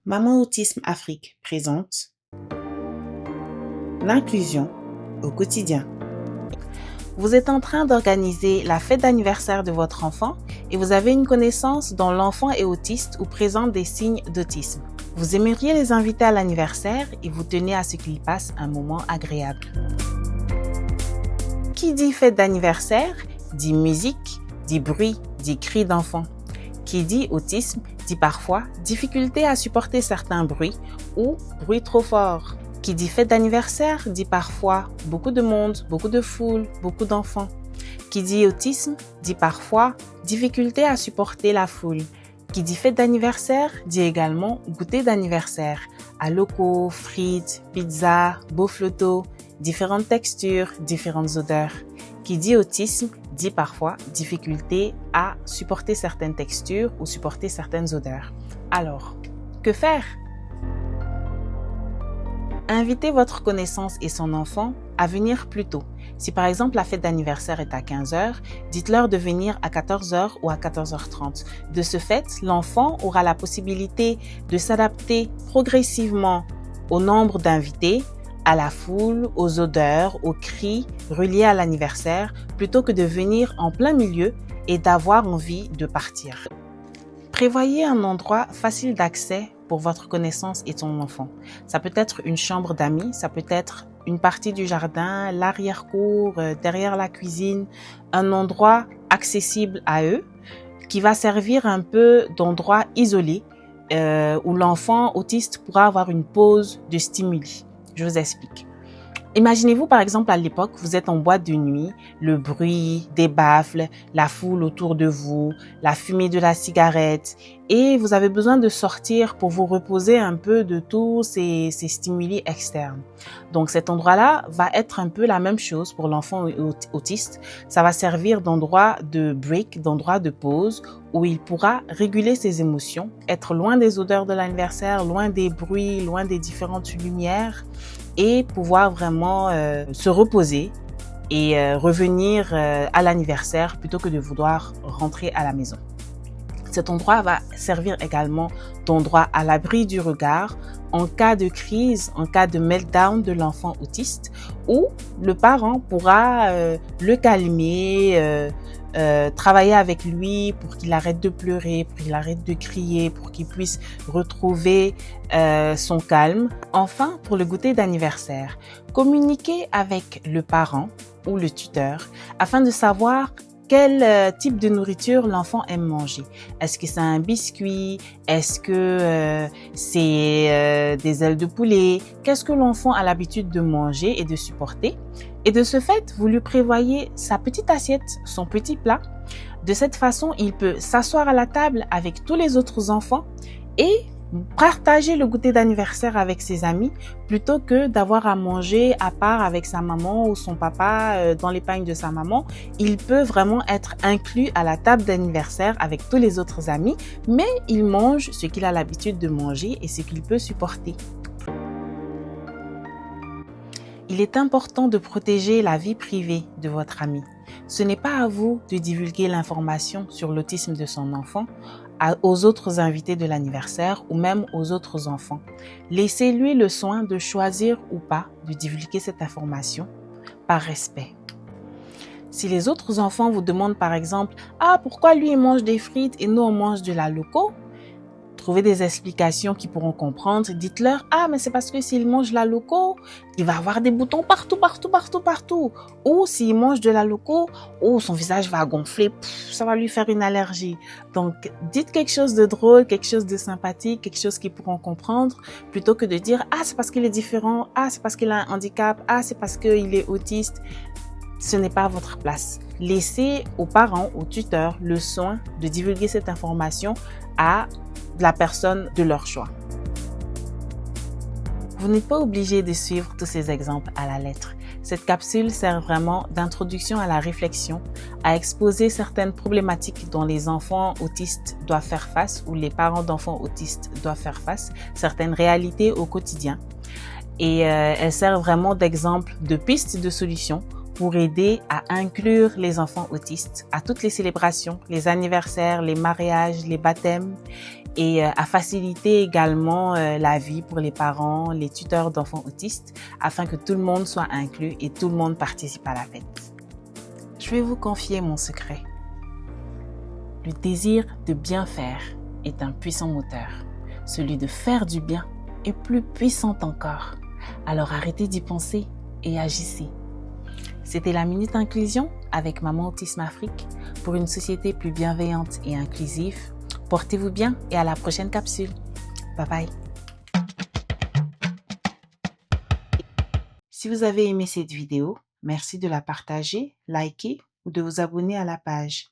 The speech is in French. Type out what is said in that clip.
Maman Autisme Afrique présente l'inclusion au quotidien. Vous êtes en train d'organiser la fête d'anniversaire de votre enfant et vous avez une connaissance dont l'enfant est autiste ou présente des signes d'autisme. Vous aimeriez les inviter à l'anniversaire et vous tenez à ce qu'ils passent un moment agréable. Qui dit fête d'anniversaire dit musique, dit bruit, dit cris d'enfant. Qui dit autisme dit parfois difficulté à supporter certains bruits ou bruit trop fort. Qui dit fête d'anniversaire dit parfois beaucoup de monde, beaucoup de foule, beaucoup d'enfants. Qui dit autisme dit parfois difficulté à supporter la foule. Qui dit fête d'anniversaire dit également goûter d'anniversaire, aloko, frites, pizza, bofloto, différentes textures, différentes odeurs. Qui dit autisme dit parfois difficulté à supporter certaines textures ou supporter certaines odeurs. Alors, que faire? Invitez votre connaissance et son enfant à venir plus tôt. Si par exemple la fête d'anniversaire est à 15h, dites-leur de venir à 14h ou à 14h30. De ce fait, l'enfant aura la possibilité de s'adapter progressivement au nombre d'invités, à la foule, aux odeurs, aux cris reliés à l'anniversaire, plutôt que de venir en plein milieu et d'avoir envie de partir. Prévoyez un endroit facile d'accès pour votre connaissance et ton enfant. Ça peut être une chambre d'amis, ça peut être une partie du jardin, l'arrière-cour, derrière la cuisine, un endroit accessible à eux qui va servir un peu d'endroit isolé où l'enfant autiste pourra avoir une pause de stimuli. Je vous explique. Imaginez-vous par exemple à l'époque, vous êtes en boîte de nuit, le bruit des baffles, la foule autour de vous, la fumée de la cigarette et vous avez besoin de sortir pour vous reposer un peu de tous ces stimuli externes. Donc cet endroit-là va être un peu la même chose pour l'enfant autiste. Ça va servir d'endroit de break, d'endroit de pause où il pourra réguler ses émotions, être loin des odeurs de l'anniversaire, loin des bruits, loin des différentes lumières et pouvoir vraiment se reposer et revenir à l'anniversaire plutôt que de vouloir rentrer à la maison. Cet endroit va servir également d'endroit à l'abri du regard en cas de crise, en cas de meltdown de l'enfant autiste où le parent pourra le calmer, travailler avec lui pour qu'il arrête de pleurer, pour qu'il arrête de crier, pour qu'il puisse retrouver son calme. Enfin, pour le goûter d'anniversaire, communiquez avec le parent ou le tuteur afin de savoir quel type de nourriture l'enfant aime manger. Est-ce que c'est un biscuit? Est-ce que c'est des ailes de poulet? Qu'est-ce que l'enfant a l'habitude de manger et de supporter? Et de ce fait, vous lui prévoyez sa petite assiette, son petit plat. De cette façon, il peut s'asseoir à la table avec tous les autres enfants et partager le goûter d'anniversaire avec ses amis plutôt que d'avoir à manger à part avec sa maman ou son papa dans l'épargne de sa maman. Il peut vraiment être inclus à la table d'anniversaire avec tous les autres amis, mais il mange ce qu'il a l'habitude de manger et ce qu'il peut supporter. Il est important de protéger la vie privée de votre ami. Ce n'est pas à vous de divulguer l'information sur l'autisme de son enfant aux autres invités de l'anniversaire ou même aux autres enfants. Laissez-lui le soin de choisir ou pas de divulguer cette information par respect. Si les autres enfants vous demandent par exemple « Ah, pourquoi lui il mange des frites et nous on mange de la loco ?» Trouvez des explications qu'ils pourront comprendre. Dites-leur « Ah, mais c'est parce que s'il mange la loco, il va avoir des boutons partout. » Ou s'il mange de la loco, oh, son visage va gonfler, ça va lui faire une allergie. Donc, dites quelque chose de drôle, quelque chose de sympathique, quelque chose qu'ils pourront comprendre, plutôt que de dire « Ah, c'est parce qu'il est différent. Ah, c'est parce qu'il a un handicap. Ah, c'est parce qu'il est autiste. » Ce n'est pas votre place. Laissez aux parents, aux tuteurs, le soin de divulguer cette information à la personne de leur choix. Vous n'êtes pas obligé de suivre tous ces exemples à la lettre. Cette capsule sert vraiment d'introduction à la réflexion, à exposer certaines problématiques dont les enfants autistes doivent faire face ou les parents d'enfants autistes doivent faire face, certaines réalités au quotidien. Et elle sert vraiment d'exemple de pistes de solutions pour aider à inclure les enfants autistes à toutes les célébrations, les anniversaires, les mariages, les baptêmes et à faciliter également la vie pour les parents, les tuteurs d'enfants autistes, afin que tout le monde soit inclus et tout le monde participe à la fête. Je vais vous confier mon secret. Le désir de bien faire est un puissant moteur. Celui de faire du bien est plus puissant encore. Alors arrêtez d'y penser et agissez. C'était la Minute Inclusion avec Maman Autisme Afrique pour une société plus bienveillante et inclusive. Portez-vous bien et à la prochaine capsule. Bye bye. Si vous avez aimé cette vidéo, merci de la partager, liker ou de vous abonner à la page.